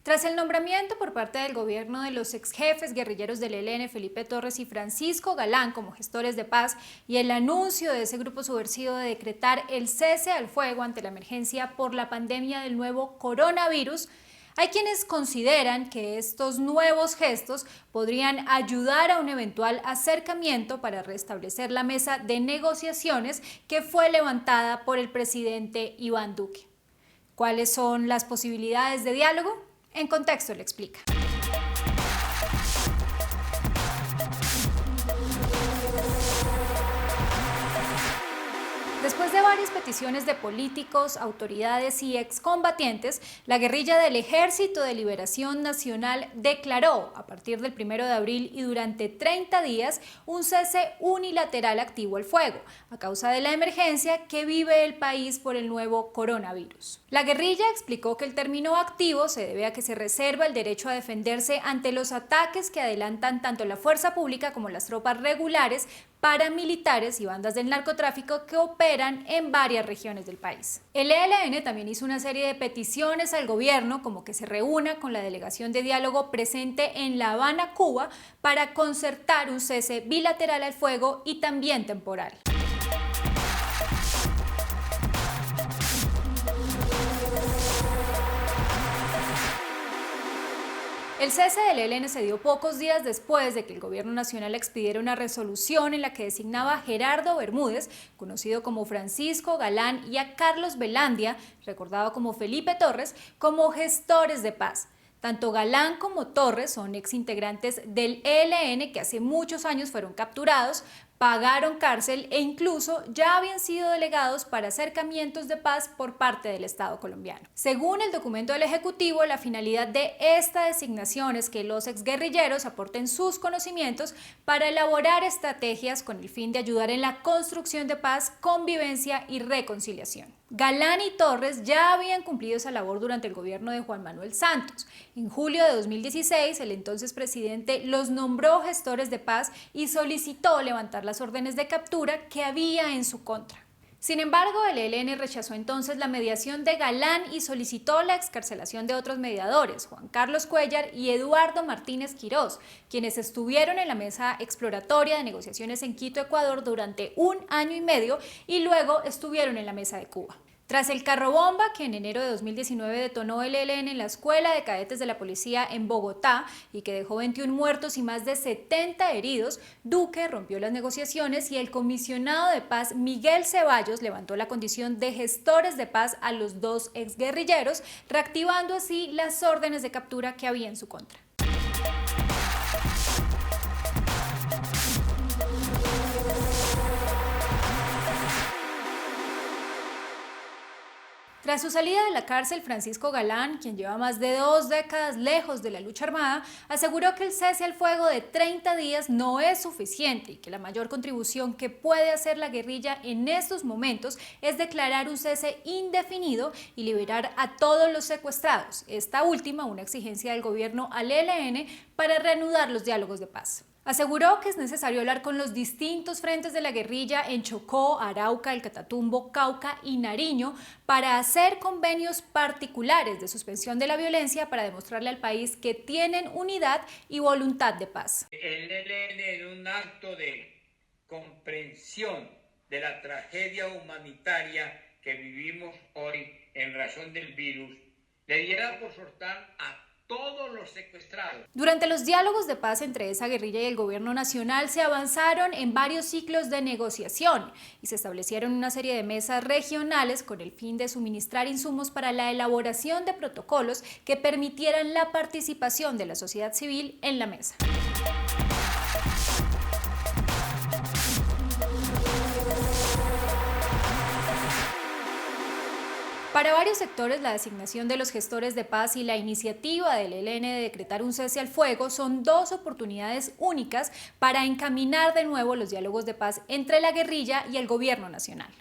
Tras el nombramiento por parte del gobierno de los ex jefes guerrilleros del ELN, Felipe Torres y Francisco Galán, como gestores de paz, y el anuncio de ese grupo subversivo de decretar el cese al fuego ante la emergencia por la pandemia del nuevo coronavirus, hay quienes consideran que estos nuevos gestos podrían ayudar a un eventual acercamiento para restablecer la mesa de negociaciones que fue levantada por el presidente Iván Duque. ¿Cuáles son las posibilidades de diálogo? En Contexto le explica. Después de varias peticiones de políticos, autoridades y excombatientes, la guerrilla del Ejército de Liberación Nacional declaró a partir del 1 de abril y durante 30 días un cese unilateral activo al fuego, a causa de la emergencia que vive el país por el nuevo coronavirus. La guerrilla explicó que el término activo se debe a que se reserva el derecho a defenderse ante los ataques que adelantan tanto la fuerza pública como las tropas regulares, paramilitares y bandas del narcotráfico que operan en varias regiones del país. El ELN también hizo una serie de peticiones al gobierno, como que se reúna con la delegación de diálogo presente en La Habana, Cuba, para concertar un cese bilateral al fuego y también temporal. El cese del ELN se dio pocos días después de que el gobierno nacional expidiera una resolución en la que designaba a Gerardo Bermúdez, conocido como Francisco Galán, y a Carlos Velandia, recordado como Felipe Torres, como gestores de paz. Tanto Galán como Torres son exintegrantes del ELN que hace muchos años fueron capturados, pagaron cárcel e incluso ya habían sido delegados para acercamientos de paz por parte del Estado colombiano. Según el documento del Ejecutivo, la finalidad de esta designación es que los exguerrilleros aporten sus conocimientos para elaborar estrategias con el fin de ayudar en la construcción de paz, convivencia y reconciliación. Galán y Torres ya habían cumplido esa labor durante el gobierno de Juan Manuel Santos. En julio de 2016, el entonces presidente los nombró gestores de paz y solicitó levantar las órdenes de captura que había en su contra. Sin embargo, el ELN rechazó entonces la mediación de Galán y solicitó la excarcelación de otros mediadores, Juan Carlos Cuellar y Eduardo Martínez Quirós, quienes estuvieron en la mesa exploratoria de negociaciones en Quito, Ecuador, durante 1 año y medio y luego estuvieron en la mesa de Cuba. Tras el carro bomba que en enero de 2019 detonó el ELN en la Escuela de Cadetes de la Policía en Bogotá y que dejó 21 muertos y más de 70 heridos, Duque rompió las negociaciones y el comisionado de paz Miguel Ceballos levantó la condición de gestores de paz a los dos exguerrilleros, reactivando así las órdenes de captura que había en su contra. Tras su salida de la cárcel, Francisco Galán, quien lleva más de 2 décadas lejos de la lucha armada, aseguró que el cese al fuego de 30 días no es suficiente y que la mayor contribución que puede hacer la guerrilla en estos momentos es declarar un cese indefinido y liberar a todos los secuestrados. Esta última, una exigencia del gobierno al ELN para reanudar los diálogos de paz. Aseguró que es necesario hablar con los distintos frentes de la guerrilla en Chocó, Arauca, El Catatumbo, Cauca y Nariño para hacer convenios particulares de suspensión de la violencia para demostrarle al país que tienen unidad y voluntad de paz. El ELN, en un acto de comprensión de la tragedia humanitaria que vivimos hoy en razón del virus, le diera por soltar a todos los secuestrados. Durante los diálogos de paz entre esa guerrilla y el gobierno nacional se avanzaron en varios ciclos de negociación y se establecieron una serie de mesas regionales con el fin de suministrar insumos para la elaboración de protocolos que permitieran la participación de la sociedad civil en la mesa. Para varios sectores, la designación de los gestores de paz y la iniciativa del ELN de decretar un cese al fuego son dos oportunidades únicas para encaminar de nuevo los diálogos de paz entre la guerrilla y el gobierno nacional.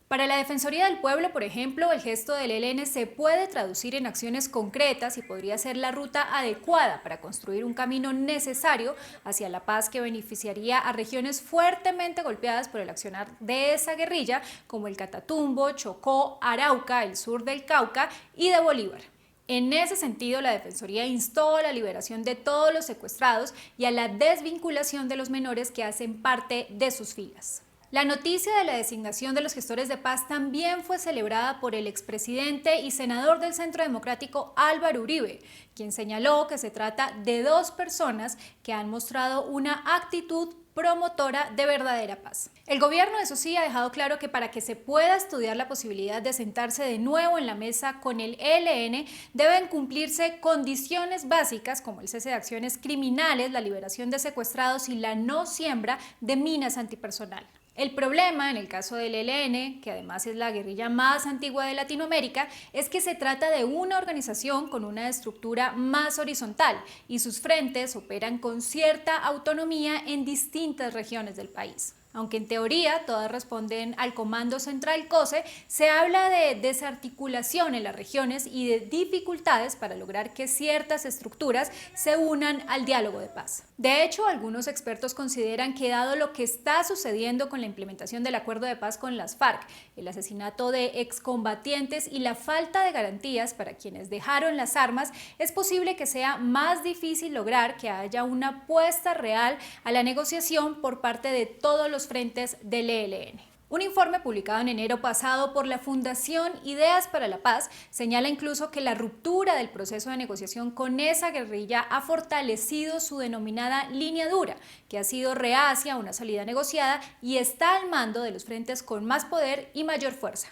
Para la Defensoría del Pueblo, por ejemplo, el gesto del ELN se puede traducir en acciones concretas y podría ser la ruta adecuada para construir un camino necesario hacia la paz que beneficiaría a regiones fuertemente golpeadas por el accionar de esa guerrilla, como el Catatumbo, Chocó, Arauca, el sur del Cauca y de Bolívar. En ese sentido, la Defensoría instó a la liberación de todos los secuestrados y a la desvinculación de los menores que hacen parte de sus filas. La noticia de la designación de los gestores de paz también fue celebrada por el expresidente y senador del Centro Democrático Álvaro Uribe, quien señaló que se trata de dos personas que han mostrado una actitud promotora de verdadera paz. El gobierno, eso sí, ha dejado claro que para que se pueda estudiar la posibilidad de sentarse de nuevo en la mesa con el ELN, deben cumplirse condiciones básicas como el cese de acciones criminales, la liberación de secuestrados y la no siembra de minas antipersonal. El problema en el caso del ELN, que además es la guerrilla más antigua de Latinoamérica, es que se trata de una organización con una estructura más horizontal y sus frentes operan con cierta autonomía en distintas regiones del país. Aunque en teoría todas responden al Comando Central COSE, se habla de desarticulación en las regiones y de dificultades para lograr que ciertas estructuras se unan al diálogo de paz. De hecho, algunos expertos consideran que dado lo que está sucediendo con la implementación del acuerdo de paz con las FARC, el asesinato de excombatientes y la falta de garantías para quienes dejaron las armas, es posible que sea más difícil lograr que haya una apuesta real a la negociación por parte de todos los frentes del ELN. Un informe publicado en enero pasado por la Fundación Ideas para la Paz señala incluso que la ruptura del proceso de negociación con esa guerrilla ha fortalecido su denominada línea dura, que ha sido reacia a una salida negociada y está al mando de los frentes con más poder y mayor fuerza.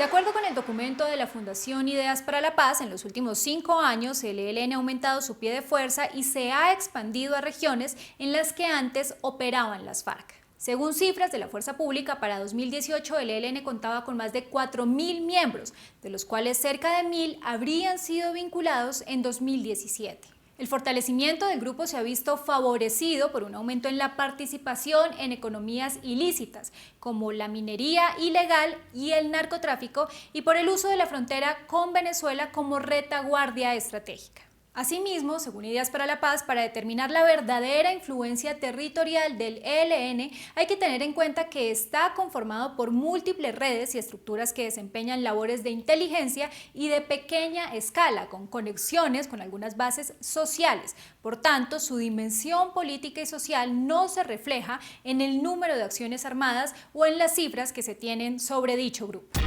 De acuerdo con el documento de la Fundación Ideas para la Paz, en los últimos 5 años el ELN ha aumentado su pie de fuerza y se ha expandido a regiones en las que antes operaban las FARC. Según cifras de la Fuerza Pública, para 2018 el ELN contaba con más de 4.000 miembros, de los cuales cerca de 1.000 habrían sido vinculados en 2017. El fortalecimiento del grupo se ha visto favorecido por un aumento en la participación en economías ilícitas, como la minería ilegal y el narcotráfico, y por el uso de la frontera con Venezuela como retaguardia estratégica. Asimismo, según Ideas para la Paz, para determinar la verdadera influencia territorial del ELN, hay que tener en cuenta que está conformado por múltiples redes y estructuras que desempeñan labores de inteligencia y de pequeña escala, con conexiones con algunas bases sociales. Por tanto, su dimensión política y social no se refleja en el número de acciones armadas o en las cifras que se tienen sobre dicho grupo.